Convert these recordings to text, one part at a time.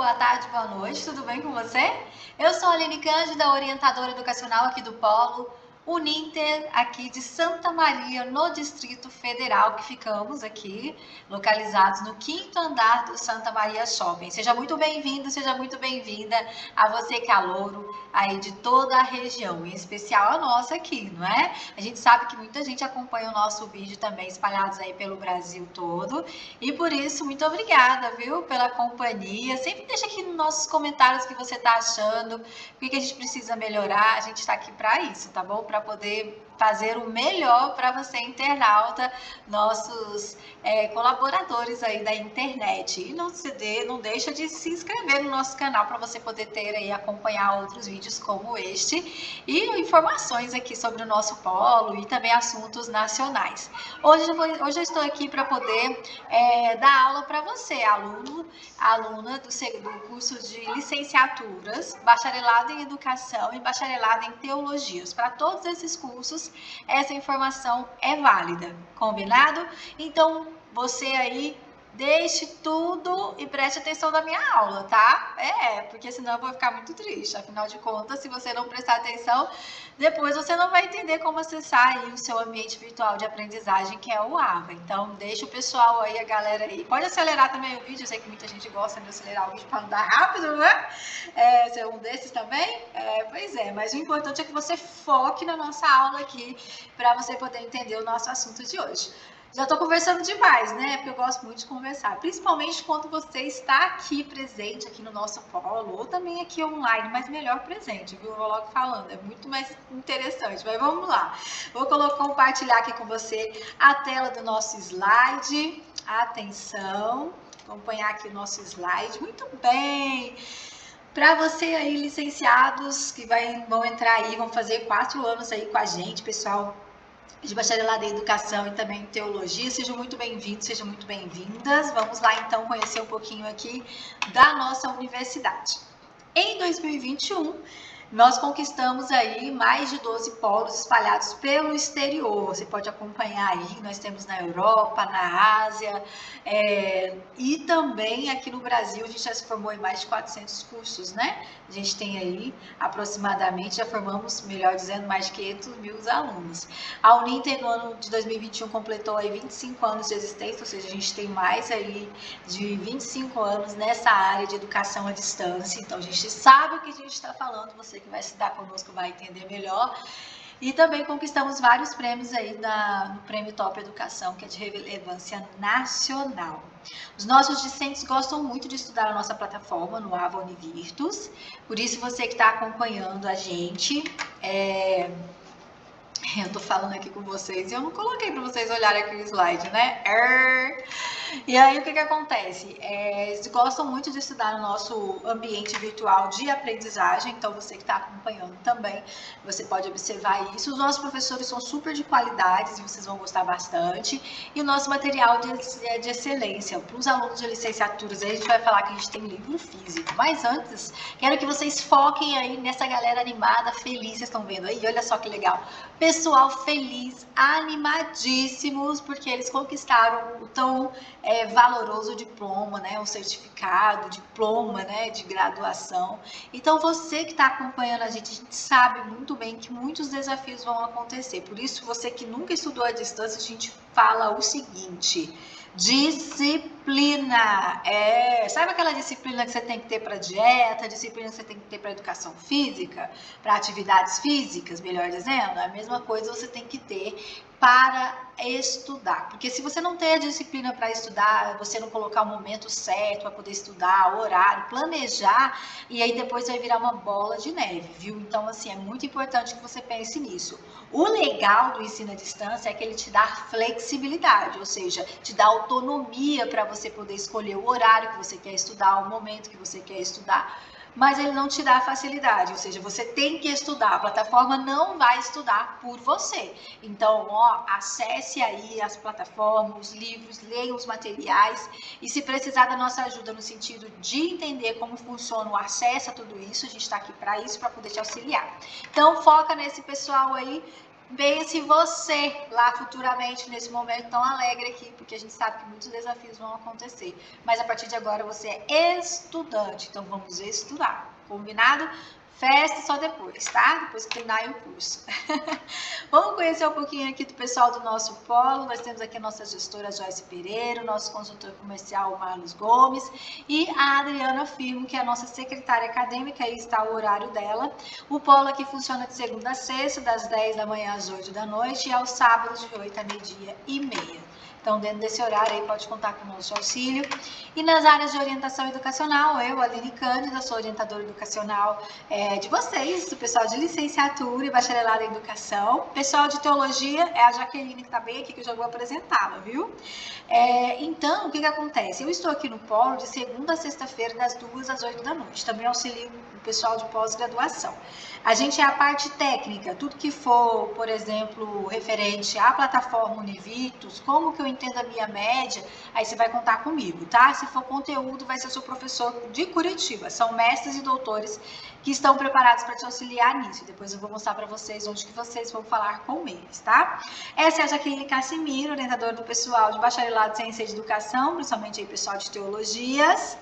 boa tarde, boa noite, tudo bem com você? Eu sou a Aline Cândida, orientadora educacional aqui do Polo Uninter, aqui de Santa Maria, no Distrito Federal, que ficamos aqui, localizados no 5º andar do Santa Maria Shopping. Seja muito bem-vindo, seja muito bem-vinda a você que é louro aí de toda a região, em especial a nossa aqui, não é? A gente sabe que muita gente acompanha o nosso vídeo também, espalhados aí pelo Brasil todo, e por isso, muito obrigada, viu, pela companhia. Sempre deixa aqui nos nossos comentários o que você está achando, o que a gente precisa melhorar. A gente está aqui para isso, tá bom? Para poder fazer o melhor para você, internauta, nossos colaboradores aí da internet. E não deixa de se inscrever no nosso canal para você poder ter aí, acompanhar outros vídeos como este e informações aqui sobre o nosso polo e também assuntos nacionais. Hoje eu estou aqui para poder dar aula para você, aluna do curso de licenciaturas, bacharelado em educação e bacharelado em teologias. Para todos esses cursos, essa informação é válida, combinado? Então, você aí, deixe tudo e preste atenção na minha aula, tá? Porque senão eu vou ficar muito triste. Afinal de contas, se você não prestar atenção, depois você não vai entender como acessar aí o seu ambiente virtual de aprendizagem, que é o AVA. Então, deixa o pessoal aí, a galera aí. Pode acelerar também o vídeo, eu sei que muita gente gosta de acelerar o vídeo para andar rápido, né? Você é um desses também? Pois é, mas o importante é que você foque na nossa aula aqui, para você poder entender o nosso assunto de hoje. Já estou conversando demais, né? Porque eu gosto muito de conversar, principalmente quando você está aqui presente, aqui no nosso polo, ou também aqui online, mas melhor presente, viu? Eu vou logo falando, é muito mais interessante. Mas vamos lá. Vou compartilhar aqui com você a tela do nosso slide. Atenção, acompanhar aqui o nosso slide. Muito bem! Para você aí, licenciados, que vão entrar aí, vão fazer 4 anos aí com a gente, pessoal de bacharelado em educação e também em teologia, sejam muito bem-vindos, sejam muito bem-vindas. Vamos lá então conhecer um pouquinho aqui da nossa universidade. Em 2021, nós conquistamos aí mais de 12 polos espalhados pelo exterior. Você pode acompanhar aí, nós temos na Europa, na Ásia, e também aqui no Brasil a gente já se formou em mais de 400 cursos, né? A gente tem aí aproximadamente, já formamos, melhor dizendo, mais de 500 mil alunos. A Uninter no ano de 2021 completou aí 25 anos de existência, ou seja, a gente tem mais aí de 25 anos nessa área de educação à distância. Então a gente sabe o que a gente está falando, você que vai estudar conosco vai entender melhor. E também conquistamos vários prêmios aí no Prêmio Top Educação, que é de relevância nacional. Os nossos discentes gostam muito de estudar a nossa plataforma no AVA Univirtus, por isso você que está acompanhando a gente, eu tô falando aqui com vocês e eu não coloquei para vocês olharem aqui o slide, né? E aí, o que acontece? Eles gostam muito de estudar no nosso ambiente virtual de aprendizagem, então você que está acompanhando também, você pode observar isso. Os nossos professores são super de qualidade e vocês vão gostar bastante. E o nosso material de excelência. Para os alunos de licenciaturas, aí a gente vai falar que a gente tem livro físico. Mas antes, quero que vocês foquem aí nessa galera animada, feliz, vocês estão vendo aí? Olha só que legal. Pessoal feliz, animadíssimos, porque eles conquistaram o tão valoroso diploma, né? O certificado, diploma, né? De graduação. Então, você que está acompanhando a gente sabe muito bem que muitos desafios vão acontecer. Por isso, você que nunca estudou à distância, a gente fala o seguinte: disciplina. Sabe aquela disciplina que você tem que ter para dieta, disciplina que você tem que ter para educação física, para atividades físicas, melhor dizendo? A mesma coisa você tem que ter para estudar, porque se você não tem a disciplina para estudar, você não colocar o momento certo para poder estudar, o horário, planejar, e aí depois vai virar uma bola de neve, viu? Então, assim, é muito importante que você pense nisso. O legal do ensino à distância é que ele te dá flexibilidade, ou seja, te dá autonomia para você poder escolher o horário que você quer estudar, o momento que você quer estudar, mas ele não te dá facilidade, ou seja, você tem que estudar, a plataforma não vai estudar por você. Então, acesse aí as plataformas, os livros, leia os materiais e se precisar da nossa ajuda no sentido de entender como funciona o acesso a tudo isso, a gente está aqui para isso, para poder te auxiliar. Então, foca nesse pessoal aí Venha-se você lá futuramente, nesse momento tão alegre aqui, porque a gente sabe que muitos desafios vão acontecer. Mas a partir de agora você é estudante, então vamos estudar. Combinado? Festa só depois, tá? Depois que terminar o curso. Vamos conhecer um pouquinho aqui do pessoal do nosso polo. Nós temos aqui a nossa gestora Joyce Pereira, o nosso consultor comercial Marlos Gomes e a Adriana Firmo, que é a nossa secretária acadêmica, aí está o horário dela. O polo aqui funciona de segunda a sexta, das 10 da manhã às 8 da noite e aos sábados de 8 a meio-dia e meia. Então, dentro desse horário aí, pode contar com o nosso auxílio. E nas áreas de orientação educacional, eu, Aline Cândida, sou orientadora educacional de vocês, do pessoal de licenciatura e bacharelado em educação. Pessoal de teologia é a Jaqueline, que está bem aqui, que eu já vou apresentá-la, viu? Então, o que acontece? Eu estou aqui no polo de segunda a sexta-feira, das 2 às 8 da noite. Também auxilio o pessoal de pós-graduação. A gente é a parte técnica, tudo que for, por exemplo, referente à plataforma Univictus, como que eu entendo a minha média, aí você vai contar comigo, tá? Se for conteúdo, vai ser o seu professor de Curitiba. São mestres e doutores que estão preparados para te auxiliar nisso. Depois eu vou mostrar para vocês onde que vocês vão falar com eles, tá? Essa é a Jaqueline Cassimiro, orientadora do pessoal de bacharelado em ciência de educação, principalmente aí pessoal de teologias.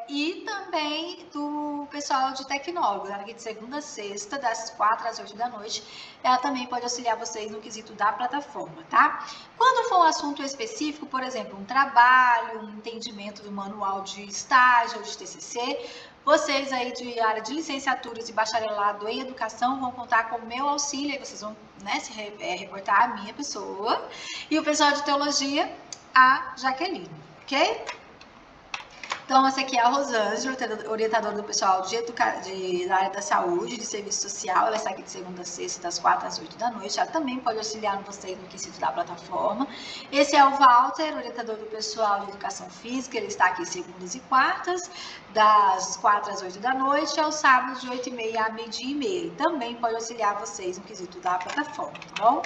E também do pessoal de tecnólogos, ela aqui de segunda a sexta, das 4 às 8 da noite, ela também pode auxiliar vocês no quesito da plataforma, tá? Quando for um assunto específico, por exemplo, um trabalho, um entendimento do manual de estágio ou de TCC, vocês aí de área de licenciaturas e bacharelado em educação vão contar com o meu auxílio, aí vocês vão, né, se reportar a minha pessoa, e o pessoal de teologia, a Jaqueline, ok? Então, essa aqui é a Rosângela, orientadora do pessoal da área da saúde, de serviço social. Ela está aqui de segunda a sexta, das 4 às 8 da noite. Ela também pode auxiliar vocês no quesito da plataforma. Esse é o Walter, orientador do pessoal de educação física. Ele está aqui segundas e quartas, das 4 às 8 da noite, e aos sábados, de 8 e meia a meio-dia e meia. Ele também pode auxiliar vocês no quesito da plataforma, tá bom?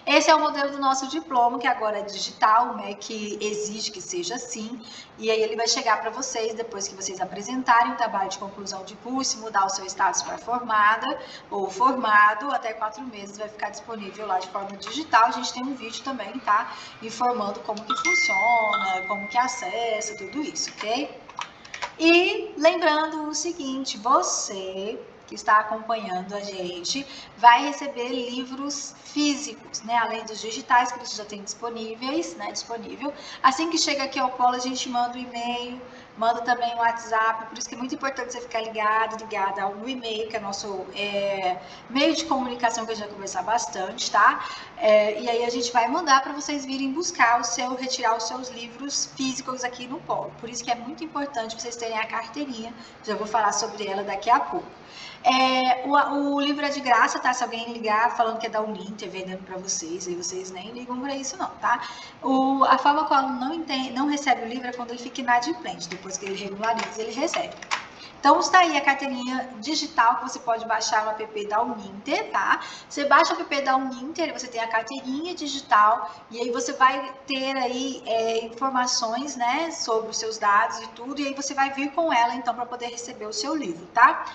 Esse é o modelo do nosso diploma, que agora é digital, né, que exige que seja assim, e aí ele vai chegar para vocês, depois que vocês apresentarem o trabalho de conclusão de curso, mudar o seu status para formada ou formado, até 4 meses vai ficar disponível lá de forma digital. A gente tem um vídeo também, tá, informando como que funciona, como que acessa, tudo isso, ok? E lembrando o seguinte, você que está acompanhando a gente vai receber livros físicos, né? Além dos digitais que você já tem disponíveis, né? Disponível. Assim que chega aqui ao polo, a gente manda o e-mail, manda também o WhatsApp, por isso que é muito importante você ficar ligada no e-mail, que é nosso meio de comunicação que a gente vai conversar bastante, tá? E aí a gente vai mandar para vocês virem buscar retirar os seus livros físicos aqui no polo. Por isso que é muito importante vocês terem a carteirinha, já vou falar sobre ela daqui a pouco. O livro é de graça, tá? Se alguém ligar falando que é da Uninter, vendendo para vocês, aí vocês nem ligam para isso não, tá? A forma que o aluno não recebe o livro é quando ele fica inadimplente, depois que ele regulariza, ele recebe. Então, está aí a carteirinha digital que você pode baixar no app da Uninter, tá? Você baixa o app da Uninter, você tem a carteirinha digital e aí você vai ter aí informações, né, sobre os seus dados e tudo, e aí você vai vir com ela, então, para poder receber o seu livro, tá?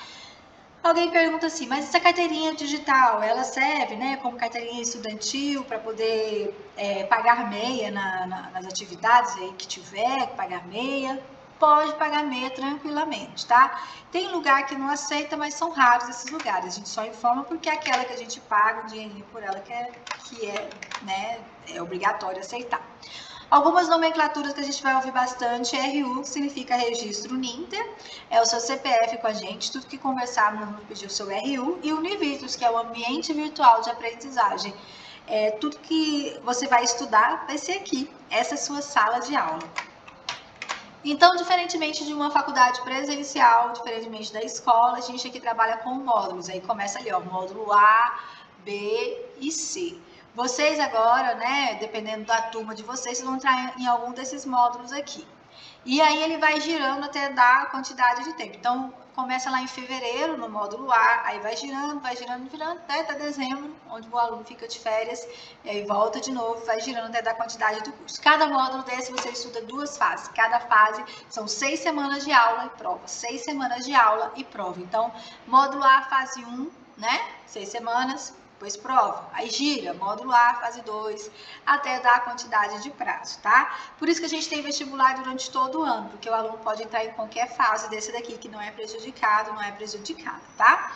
Alguém pergunta assim, mas essa carteirinha digital, ela serve, né, como carteirinha estudantil para poder pagar meia nas atividades aí que tiver, pagar meia? Pode pagar meia tranquilamente, tá? Tem lugar que não aceita, mas são raros esses lugares. A gente só informa porque é aquela que a gente paga um dinheirinho por ela né, é obrigatório aceitar. Algumas nomenclaturas que a gente vai ouvir bastante, RU, que significa Registro Uninter, é o seu CPF com a gente, tudo que conversarmos vamos pedir o seu RU, e o Univictus, que é o Ambiente Virtual de Aprendizagem. Tudo que você vai estudar vai ser aqui, essa é a sua sala de aula. Então, diferentemente de uma faculdade presencial, diferentemente da escola, a gente aqui trabalha com módulos, aí começa ali, ó, módulo A, B e C. Vocês agora, né, dependendo da turma de vocês vão entrar em algum desses módulos aqui. E aí ele vai girando até dar a quantidade de tempo. Então, começa lá em fevereiro, no módulo A, aí vai girando, até dezembro, onde o aluno fica de férias, e aí volta de novo, vai girando até dar a quantidade do curso. Cada módulo desse você estuda 2 fases. Cada fase são 6 semanas de aula e prova. 6 semanas de aula e prova. Então, módulo A, fase 1, né? 6 semanas. depois prova, aí gira, módulo A, fase 2, até dar a quantidade de prazo, tá? Por isso que a gente tem vestibular durante todo o ano, porque o aluno pode entrar em qualquer fase desse daqui, que não é prejudicado, não é prejudicada, tá?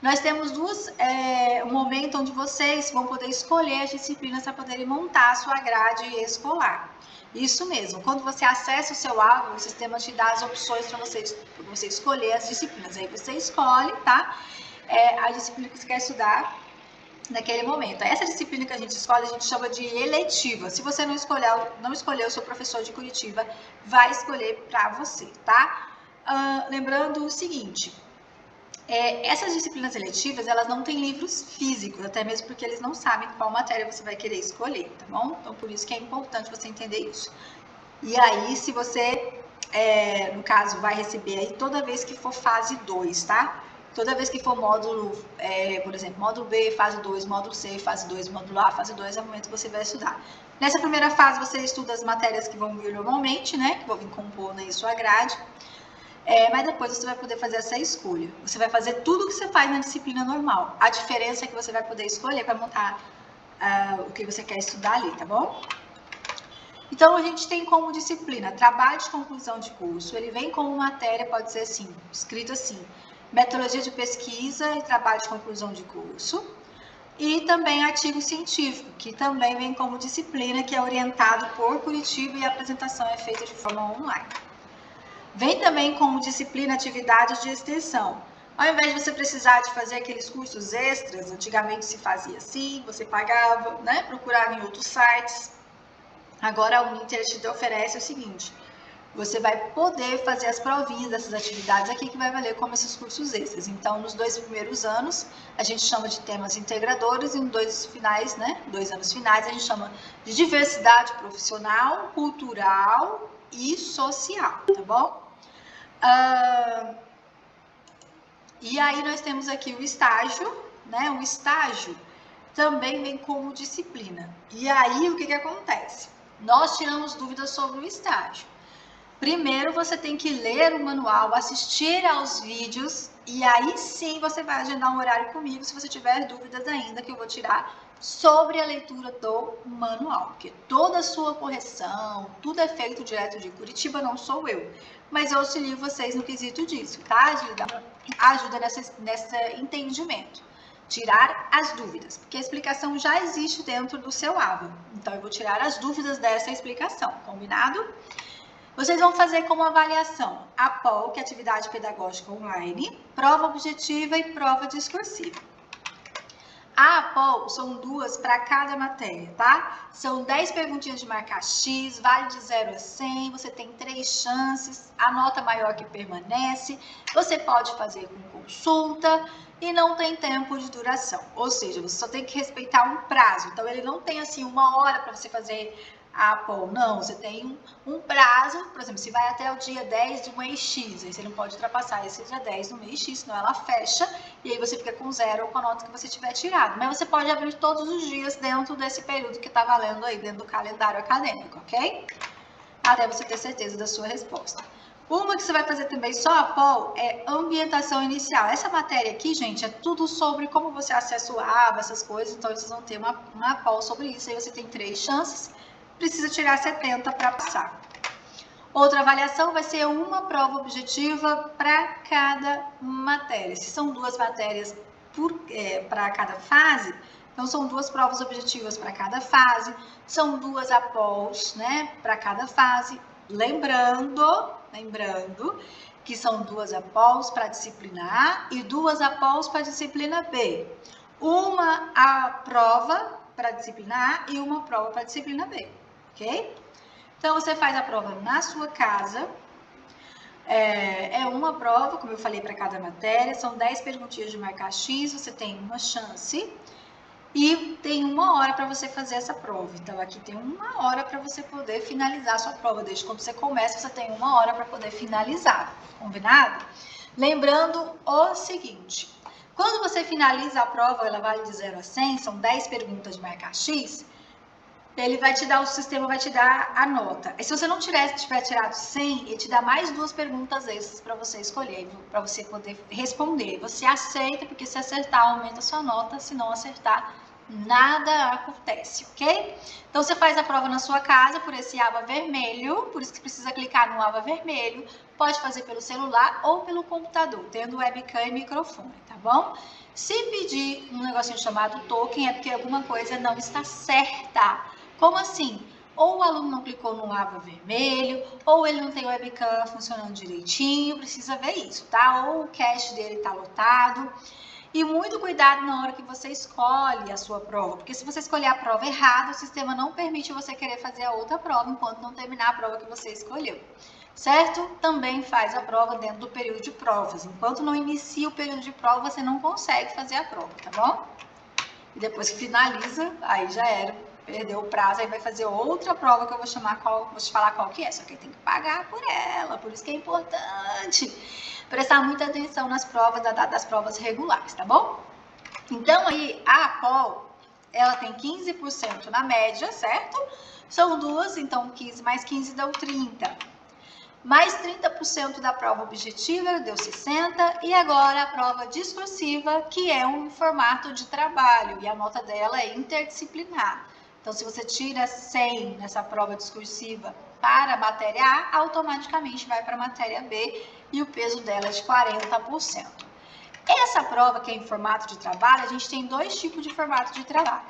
Nós temos um momento onde vocês vão poder escolher as disciplinas para poderem montar a sua grade escolar. Isso mesmo, quando você acessa o seu aula, o sistema te dá as opções para você escolher as disciplinas. Aí você escolhe, tá? A disciplina que você quer estudar naquele momento. Essa disciplina que a gente escolhe, a gente chama de eletiva. Se você não escolher, o seu professor de Curitiba vai escolher para você, tá? Lembrando o seguinte, essas disciplinas eletivas, elas não têm livros físicos, até mesmo porque eles não sabem qual matéria você vai querer escolher, tá bom? Então, por isso que é importante você entender isso. E aí, se você, no caso, vai receber aí toda vez que for fase 2, tá? Toda vez que for módulo, por exemplo, módulo B, fase 2, módulo C, fase 2, módulo A, fase 2, é o momento que você vai estudar. Nessa primeira fase, você estuda as matérias que vão vir normalmente, né? Que vão vir compor aí sua grade. Mas depois você vai poder fazer essa escolha. Você vai fazer tudo o que você faz na disciplina normal. A diferença é que você vai poder escolher para montar o que você quer estudar ali, tá bom? Então, a gente tem como disciplina trabalho de conclusão de curso. Ele vem como matéria, pode ser assim, escrito assim, metodologia de pesquisa e trabalho de conclusão de curso. E também artigo científico, que também vem como disciplina, que é orientado por Curitiba e a apresentação é feita de forma online. Vem também como disciplina atividades de extensão. Ao invés de você precisar de fazer aqueles cursos extras, antigamente se fazia assim, você pagava, né, procurava em outros sites. Agora a Uninter te oferece o seguinte, você vai poder fazer as provinhas dessas atividades aqui que vai valer como esses cursos extras. Então, nos 2 primeiros anos, a gente chama de temas integradores e nos 2 finais, né, 2 anos finais, a gente chama de diversidade profissional, cultural e social, tá bom? E aí nós temos aqui o estágio, né? O estágio também vem como disciplina. E aí o que acontece? Nós tiramos dúvidas sobre o estágio. Primeiro você tem que ler o manual, assistir aos vídeos e aí sim você vai agendar um horário comigo se você tiver dúvidas ainda que eu vou tirar sobre a leitura do manual, porque toda a sua correção, tudo é feito direto de Curitiba, não sou eu, mas eu auxilio vocês no quesito disso, tá? Ajuda nesse entendimento, tirar as dúvidas, porque a explicação já existe dentro do seu AVA, então eu vou tirar as dúvidas dessa explicação, combinado? Vocês vão fazer como avaliação a APOL, que é Atividade Pedagógica Online, prova objetiva e prova discursiva. A APOL são 2 para cada matéria, tá? São 10 perguntinhas de marcar X, vale de 0 a 100, você tem 3 chances, a nota maior que permanece, você pode fazer com consulta e não tem tempo de duração, ou seja, você só tem que respeitar um prazo, então ele não tem assim 1 hora para você fazer a APOL, não, você tem um prazo, por exemplo, se vai até o dia 10 do mês X, aí você não pode ultrapassar esse dia 10 do mês X, senão ela fecha e aí você fica com 0 ou com a nota que você tiver tirado. Mas você pode abrir todos os dias dentro desse período que está valendo aí, dentro do calendário acadêmico, ok? Até você ter certeza da sua resposta. Uma que você vai fazer também só a APOL é ambientação inicial. Essa matéria aqui, gente, é tudo sobre como você acessa o AVA, essas coisas, então vocês vão ter uma APOL sobre isso, aí você tem 3 chances. Precisa tirar 70 para passar. Outra avaliação vai ser uma prova objetiva para cada matéria. Se são 2 matérias para cada fase, então são 2 provas objetivas para cada fase, são 2 APOLs, né, para cada fase. Lembrando que são 2 APOLs para a disciplina A e 2 APOLs para a disciplina B. Uma a prova para a disciplina A e uma prova para a disciplina B. Ok? Então, você faz a prova na sua casa, uma prova, como eu falei, para cada matéria, são 10 perguntinhas de marcar X, você tem uma chance e tem 1 hora para você fazer essa prova. Então, aqui tem 1 hora para você poder finalizar a sua prova, desde quando você começa, você tem 1 hora para poder finalizar, combinado? Lembrando o seguinte, quando você finaliza a prova, ela vale de 0 a 100, são 10 perguntas de marcar X, ele vai te dar, o sistema vai te dar a nota. E se você não tiver tirado 100, ele te dá mais 2 perguntas extras para você escolher, para você poder responder. Você aceita, porque se acertar, aumenta a sua nota, se não acertar, nada acontece, ok? Então, você faz a prova na sua casa por esse aba vermelho, por isso que precisa clicar no aba vermelho. Pode fazer pelo celular ou pelo computador, tendo webcam e microfone, tá bom? Se pedir um negocinho chamado token, é porque alguma coisa não está certa. Como assim? Ou o aluno não clicou no aba vermelho, ou ele não tem o webcam funcionando direitinho, precisa ver isso, tá? Ou o cache dele está lotado. E muito cuidado na hora que você escolhe a sua prova, porque se você escolher a prova errada, o sistema não permite você querer fazer a outra prova enquanto não terminar a prova que você escolheu, certo? Também faz a prova dentro do período de provas. Enquanto não inicia o período de prova, você não consegue fazer a prova, tá bom? E depois que finaliza, aí já era, perdeu o prazo, aí vai fazer outra prova que eu vou vou te falar qual que é, só que tem que pagar por ela, por isso que é importante prestar muita atenção nas provas, das provas regulares, tá bom? Então, aí, a APOL, ela tem 15% na média, certo? São 2, então 15 mais 15 deu 30. Mais 30% da prova objetiva, deu 60. E agora a prova discursiva, que é um formato de trabalho, e a nota dela é interdisciplinar. Então, se você tira 100 nessa prova discursiva para a matéria A, automaticamente vai para a matéria B, e o peso dela é de 40%. Essa prova, que é em formato de trabalho, a gente tem 2 tipos de formato de trabalho.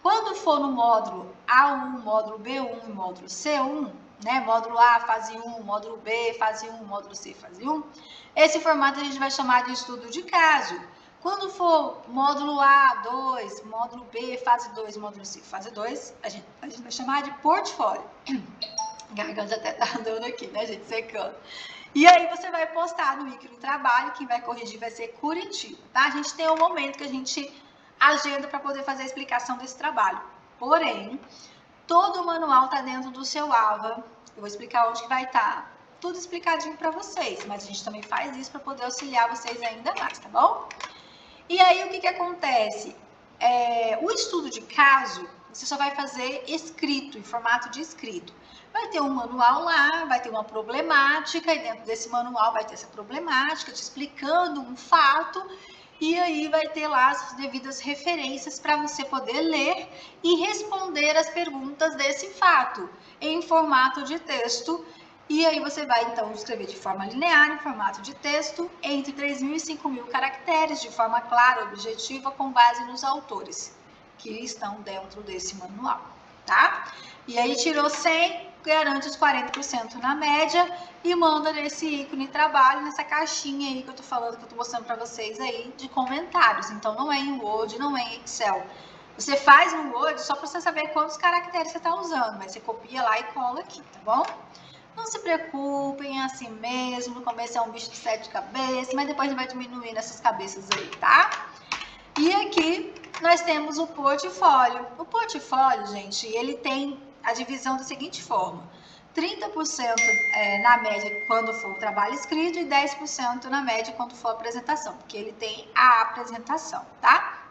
Quando for no módulo A1, módulo B1 e módulo C1, né? Módulo A, fase 1, módulo B, fase 1, módulo C, fase 1, esse formato a gente vai chamar de estudo de caso. Quando for módulo A, 2, módulo B, fase 2, módulo C, fase 2, a gente vai chamar de portfólio. Garganta até tá andando aqui, né, gente? Secando. E aí você vai postar no ícone trabalho, quem vai corrigir vai ser Curitiba, tá? A gente tem um momento que a gente agenda para poder fazer a explicação desse trabalho. Porém, todo o manual está dentro do seu AVA. Eu vou explicar onde que vai estar. Tudo explicadinho para vocês, mas a gente também faz isso para poder auxiliar vocês ainda mais, tá bom? E aí, o que acontece? O estudo de caso, você só vai fazer escrito, em formato de escrito. Vai ter um manual lá, vai ter uma problemática, e dentro desse manual vai ter essa problemática, te explicando um fato, e aí vai ter lá as devidas referências para você poder ler e responder as perguntas desse fato, em formato de texto. E aí você vai, então, escrever de forma linear, em formato de texto, entre 3.000 e 5.000 caracteres, de forma clara, objetiva, com base nos autores que estão dentro desse manual, tá? E aí tirou 100, garante os 40% na média e manda nesse ícone trabalho, nessa caixinha aí que eu tô falando, que eu tô mostrando para vocês aí, de comentários. Então, não é em Word, não é em Excel. Você faz no Word só para você saber quantos caracteres você tá usando, mas você copia lá e cola aqui, tá bom? Não se preocupem, é assim mesmo. No começo é um bicho de 7 cabeças, mas depois vai diminuindo essas cabeças aí, tá? E aqui nós temos o portfólio. O portfólio, gente, ele tem a divisão da seguinte forma: 30% na média quando for o trabalho escrito e 10% na média quando for a apresentação, porque ele tem a apresentação, tá?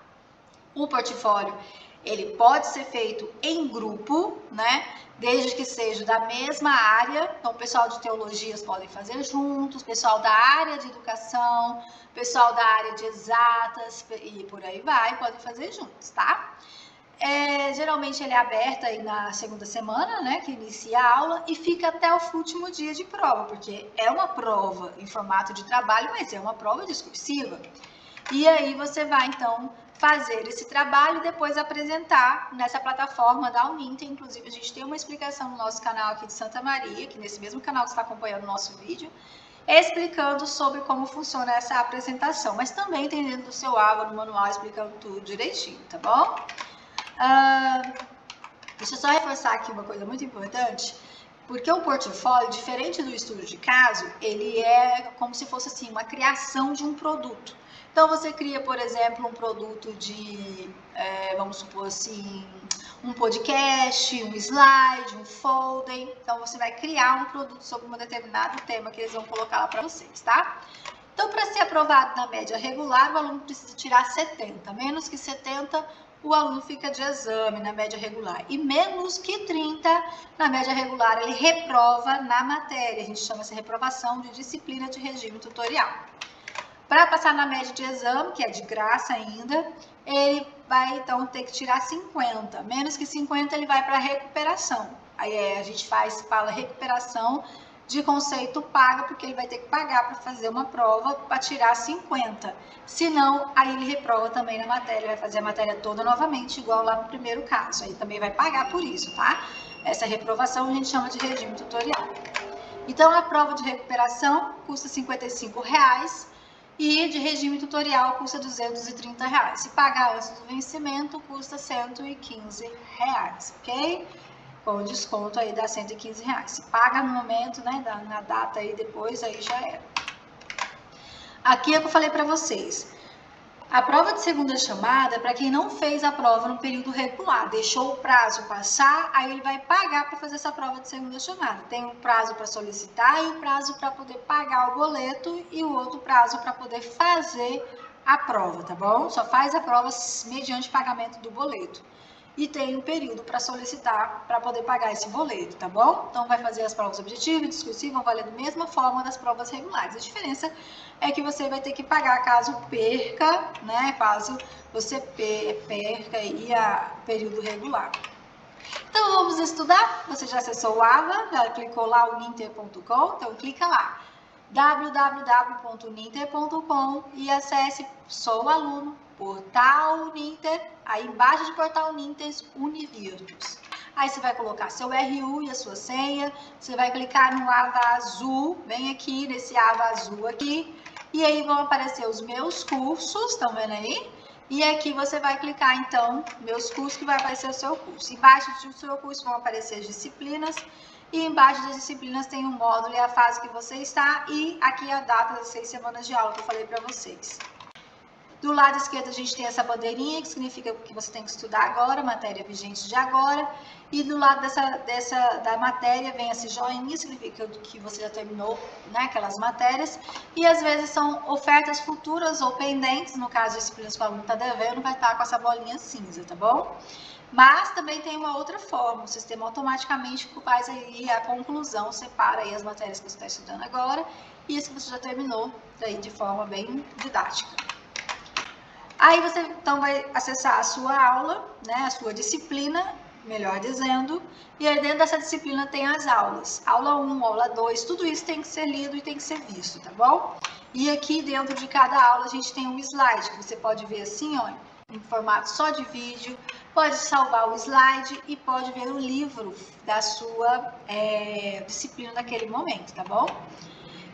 O portfólio, ele pode ser feito em grupo, né? Desde que seja da mesma área. Então, o pessoal de teologias podem fazer juntos, pessoal da área de educação, pessoal da área de exatas e por aí vai, podem fazer juntos, tá? Geralmente ele é aberto aí na segunda semana, né, que inicia a aula, e fica até o último dia de prova, porque é uma prova em formato de trabalho, mas é uma prova discursiva. E aí você vai, então, fazer esse trabalho e depois apresentar nessa plataforma da Uninter. Inclusive, a gente tem uma explicação no nosso canal aqui de Santa Maria, que nesse mesmo canal que está acompanhando o nosso vídeo, explicando sobre como funciona essa apresentação. Mas também tem dentro do seu AVA, no manual, explicando tudo direitinho, tá bom? Deixa eu só reforçar aqui uma coisa muito importante, porque o portfólio, diferente do estudo de caso, ele é como se fosse assim, uma criação de um produto. Então, você cria, por exemplo, um produto de, vamos supor assim, um podcast, um slide, um folder. Então, você vai criar um produto sobre um determinado tema que eles vão colocar lá para vocês, tá? Então, para ser aprovado na média regular, o aluno precisa tirar 70. Menos que 70, o aluno fica de exame na média regular. E menos que 30 na média regular, ele reprova na matéria. A gente chama essa reprovação de disciplina de regime tutorial. Para passar na média de exame, que é de graça ainda, ele vai então ter que tirar 50. Menos que 50 ele vai para recuperação. Aí a gente fala recuperação de conceito paga, porque ele vai ter que pagar para fazer uma prova para tirar 50. Se não, aí ele reprova também na matéria, vai fazer a matéria toda novamente, igual lá no primeiro caso. Aí também vai pagar por isso, tá? Essa reprovação a gente chama de regime tutorial. Então, a prova de recuperação custa R$ 55 e de regime tutorial custa R$ 230. Se pagar antes do vencimento, custa R$ 115, ok? Com desconto aí dá R$ 115. Se paga no momento, né, na data aí depois, aí já era. Aqui é o que eu falei para vocês. A prova de segunda chamada é para quem não fez a prova no período regular, deixou o prazo passar, aí ele vai pagar para fazer essa prova de segunda chamada. Tem um prazo para solicitar e um prazo para poder pagar o boleto e o outro prazo para poder fazer a prova, tá bom? Só faz a prova mediante pagamento do boleto. E tem um período para solicitar para poder pagar esse boleto, tá bom? Então, vai fazer as provas objetivas e discursivas, vão valer da mesma forma das provas regulares. A diferença é que você vai ter que pagar caso perca, né? Caso você perca aí o período regular. Então, vamos estudar? Você já acessou o AVA, já clicou lá o ninter.com, então clica lá www.ninter.com e acesse Sou Aluno, Portal Ninter, aí embaixo de Portal Ninter, Univirtus. Aí você vai colocar seu RU e a sua senha, você vai clicar no AVA azul, bem aqui nesse AVA azul aqui, e aí vão aparecer os meus cursos, estão vendo aí? E aqui você vai clicar, então, meus cursos, que vai aparecer o seu curso. Embaixo do seu curso vão aparecer as disciplinas, e embaixo das disciplinas tem um módulo e a fase que você está, e aqui a data das 6 semanas de aula que eu falei para vocês. Do lado esquerdo a gente tem essa bandeirinha, que significa que você tem que estudar agora, matéria vigente de agora. E do lado da matéria vem esse joinha, significa que você já terminou, né, aquelas matérias. E às vezes são ofertas futuras ou pendentes, no caso de disciplinas que o aluno está devendo, vai estar com essa bolinha cinza, tá bom? Mas também tem uma outra forma, o sistema automaticamente faz aí a conclusão, separa aí as matérias que você está estudando agora e as que você já terminou daí de forma bem didática. Aí você então vai acessar a sua aula, né, a sua disciplina, melhor dizendo, e aí dentro dessa disciplina tem as aulas. Aula 1, aula 2, tudo isso tem que ser lido e tem que ser visto, tá bom? E aqui dentro de cada aula a gente tem um slide, que você pode ver assim, ó, em formato só de vídeo, pode salvar o slide e pode ver o livro da sua disciplina naquele momento, tá bom?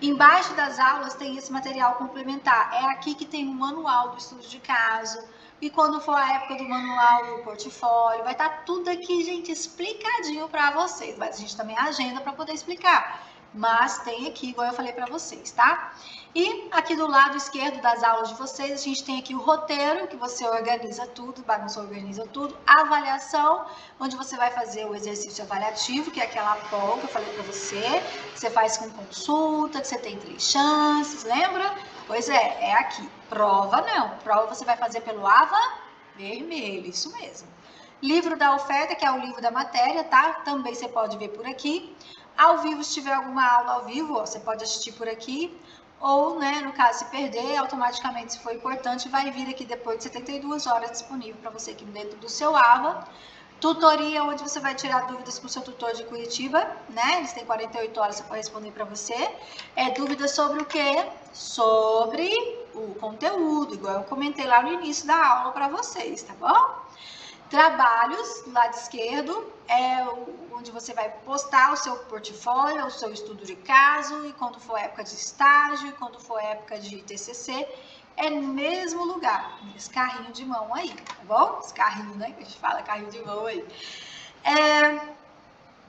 Embaixo das aulas tem esse material complementar. É aqui que tem o manual do estudo de caso. E quando for a época do manual do portfólio, vai estar tudo aqui, gente, explicadinho para vocês. Mas a gente também agenda para poder explicar. Mas tem aqui, igual eu falei para vocês, tá? E aqui do lado esquerdo das aulas de vocês, a gente tem aqui o roteiro, que você organiza tudo, bagunça organiza tudo. A avaliação, onde você vai fazer o exercício avaliativo, que é aquela prova que eu falei para você, que você faz com consulta, que você tem 3 chances, lembra? Pois é aqui. Prova não, prova você vai fazer pelo AVA vermelho, isso mesmo. Livro da oferta, que é o livro da matéria, tá? Também você pode ver por aqui. Ao vivo, se tiver alguma aula ao vivo, ó, você pode assistir por aqui. Ou, né, no caso, se perder, automaticamente, se for importante, vai vir aqui depois de 72 horas disponível para você aqui dentro do seu AVA. Tutoria, onde você vai tirar dúvidas com o seu tutor de Curitiba, né? Eles têm 48 horas para responder para você. Dúvidas sobre o quê? Sobre o conteúdo, igual eu comentei lá no início da aula para vocês, tá bom? Trabalhos, do lado esquerdo, é onde você vai postar o seu portfólio, o seu estudo de caso, e quando for época de estágio, e quando for época de TCC, é no mesmo lugar, esse carrinho de mão aí, tá bom? Esse carrinho, né, que a gente fala, carrinho de mão aí.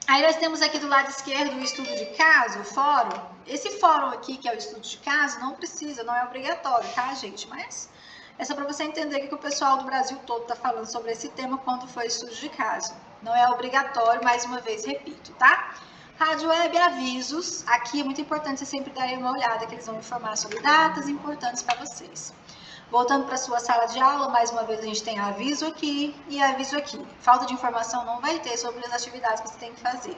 Aí nós temos aqui do lado esquerdo o estudo de caso, o fórum. Esse fórum aqui, que é o estudo de caso, não precisa, não é obrigatório, tá, gente? Mas é só para você entender que o pessoal do Brasil todo está falando sobre esse tema quando for estudo de caso. Não é obrigatório, mais uma vez, repito, tá? Rádio Web Avisos. Aqui é muito importante vocês sempre darem uma olhada, que eles vão informar sobre datas importantes para vocês. Voltando para a sua sala de aula, mais uma vez a gente tem aviso aqui e aviso aqui. Falta de informação não vai ter sobre as atividades que você tem que fazer.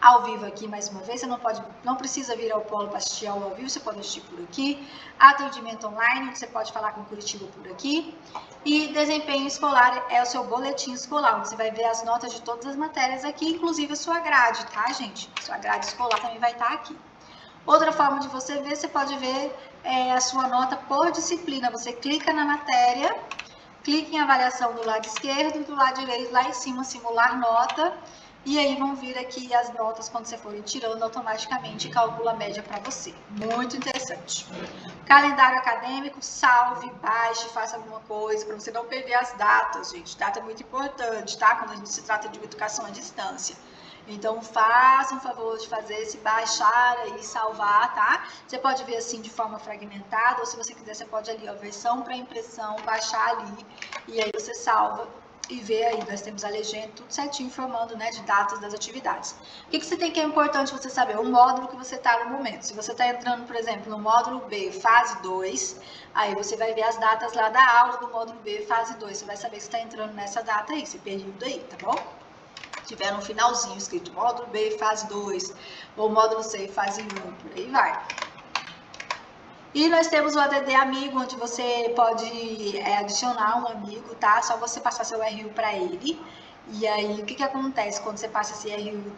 Ao vivo aqui, mais uma vez, você não precisa vir ao polo para assistir aula ao vivo, você pode assistir por aqui. Atendimento online, você pode falar com Curitiba por aqui. E desempenho escolar é o seu boletim escolar, onde você vai ver as notas de todas as matérias aqui, inclusive a sua grade, tá, gente? Sua grade escolar também vai estar aqui. Outra forma de você ver, você pode ver a sua nota por disciplina. Você clica na matéria, clica em avaliação do lado esquerdo, do lado direito, lá em cima, simular nota. E aí vão vir aqui as notas quando você for tirando automaticamente e calcula a média para você. Muito interessante. Calendário acadêmico, salve, baixe, faça alguma coisa para você não perder as datas, gente. Data é muito importante, tá? Quando a gente se trata de educação à distância. Então, faça um favor de fazer esse baixar aí, salvar, tá? Você pode ver assim de forma fragmentada, ou se você quiser, você pode ali, ó, versão para impressão, baixar ali, e aí você salva e vê aí, nós temos a legenda, tudo certinho, informando, né, de datas das atividades. O que você tem que é importante você saber? O módulo que você está no momento. Se você está entrando, por exemplo, no módulo B, fase 2, aí você vai ver as datas lá da aula do módulo B, fase 2. Você vai saber se está entrando nessa data aí, esse período aí, tá bom? Tiver no finalzinho escrito módulo B, fase 2, ou módulo C, fase 1, por aí vai. E nós temos o ADD Amigo, onde você pode adicionar um amigo, tá? Só você passar seu RU para ele. E aí, o que acontece quando você passa esse RU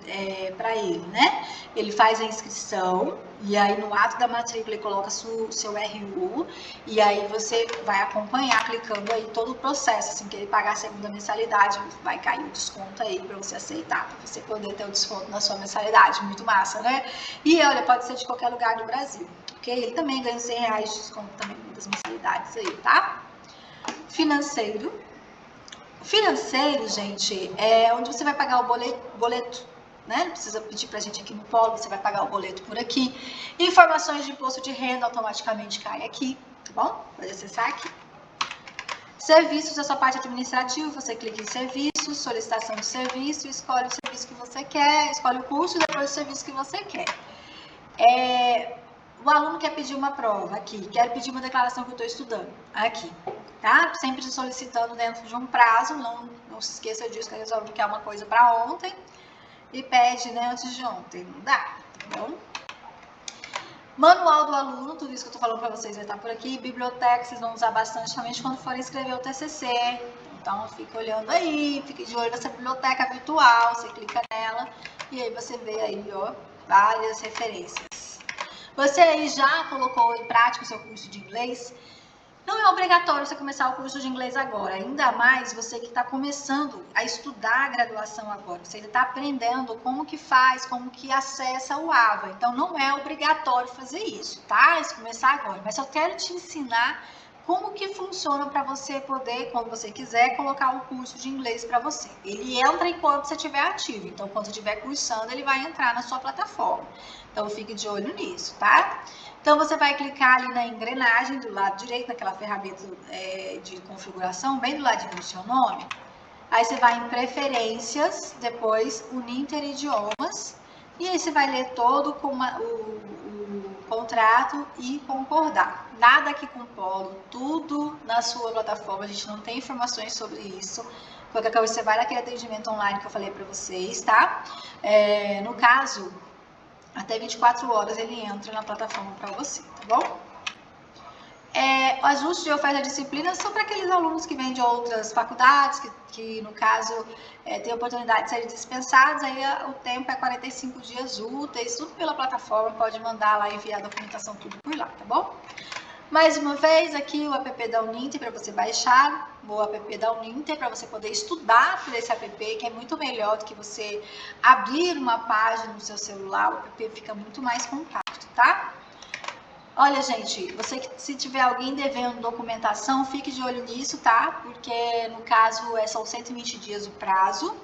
para ele, né? Ele faz a inscrição, e aí no ato da matrícula ele coloca seu RU, e aí você vai acompanhar, clicando aí todo o processo. Assim que ele pagar a segunda mensalidade, vai cair o desconto aí para você aceitar, para você poder ter o desconto na sua mensalidade. Muito massa, né? E olha, pode ser de qualquer lugar do Brasil, ok? Ele também ganha R$100 de desconto também das mensalidades aí, tá? Financeiro, gente, é onde você vai pagar o boleto, né? Não precisa pedir pra gente aqui no polo, você vai pagar o boleto por aqui. Informações de imposto de renda automaticamente cai aqui, tá bom? Pode acessar aqui. Serviços, essa parte administrativa, você clica em serviços, solicitação de serviço, escolhe o serviço que você quer, escolhe o curso e depois o serviço que você quer. O aluno quer pedir uma prova aqui, quer pedir uma declaração que eu estou estudando, aqui, tá? Sempre solicitando dentro de um prazo, não se esqueça disso, que às vezes o aluno quer uma coisa para ontem e pede, né, antes de ontem, não dá, tá bom? Manual do aluno, tudo isso que eu tô falando para vocês vai estar por aqui. Biblioteca, vocês vão usar bastante, somente quando forem escrever o TCC. Então, fica olhando aí, fique de olho nessa biblioteca virtual, você clica nela e aí você vê aí, ó, várias referências. Você aí já colocou em prática o seu curso de inglês? Não é obrigatório você começar o curso de inglês agora, ainda mais você que está começando a estudar a graduação agora. Você está aprendendo como que faz, como que acessa o AVA. Então, não é obrigatório fazer isso, tá? Isso começar agora. Mas eu quero te ensinar como que funciona para você poder, quando você quiser, colocar o curso de inglês para você. Ele entra enquanto você estiver ativo. Então, quando você estiver cursando, ele vai entrar na sua plataforma. Então, fique de olho nisso, tá? Então, você vai clicar ali na engrenagem do lado direito, naquela ferramenta de configuração, bem do ladinho do seu nome. Aí, você vai em preferências, depois Uninter Idiomas, e aí você vai ler todo o contrato e concordar. Nada aqui com polo, tudo na sua plataforma, a gente não tem informações sobre isso. Qualquer coisa, você vai naquele atendimento online que eu falei para vocês, tá? No caso, até 24 horas ele entra na plataforma para você, tá bom? O ajuste de oferta de disciplinas são para aqueles alunos que vêm de outras faculdades, que no caso, tem oportunidade de serem dispensados, aí o tempo é 45 dias úteis, tudo pela plataforma, pode mandar lá, enviar a documentação, tudo por lá, tá bom? Mais uma vez, aqui o app da Uninter para você baixar, o app da Uninter para você poder estudar por esse app, que é muito melhor do que você abrir uma página no seu celular, o app fica muito mais compacto, tá? Olha, gente, se tiver alguém devendo documentação, fique de olho nisso, tá? Porque, no caso, são 120 dias o prazo.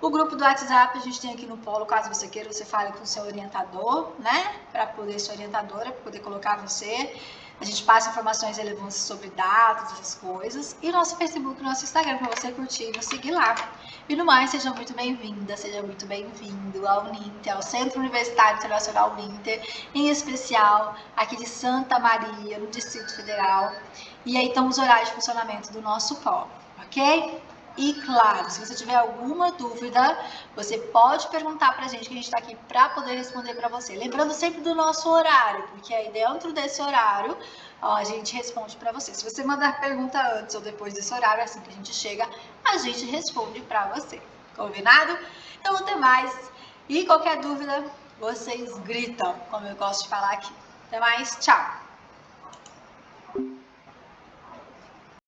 O grupo do WhatsApp a gente tem aqui no Polo, caso você queira, você fale com o seu orientador, né? Para poder, sua orientadora, para poder colocar você. A gente passa informações relevantes sobre dados, essas coisas. E nosso Facebook, nosso Instagram, para você curtir e nos seguir lá. E no mais, seja muito bem-vinda, seja muito bem-vindo ao Uninter, ao Centro Universitário Internacional Uninter, em especial aqui de Santa Maria, no Distrito Federal. E aí estão os horários de funcionamento do nosso polo, ok? E claro, se você tiver alguma dúvida, você pode perguntar pra gente, que a gente tá aqui pra poder responder pra você. Lembrando sempre do nosso horário, porque aí dentro desse horário, ó, a gente responde pra você. Se você mandar pergunta antes ou depois desse horário, assim que a gente chega, a gente responde pra você. Combinado? Então, até mais. E qualquer dúvida, vocês gritam, como eu gosto de falar aqui. Até mais, tchau!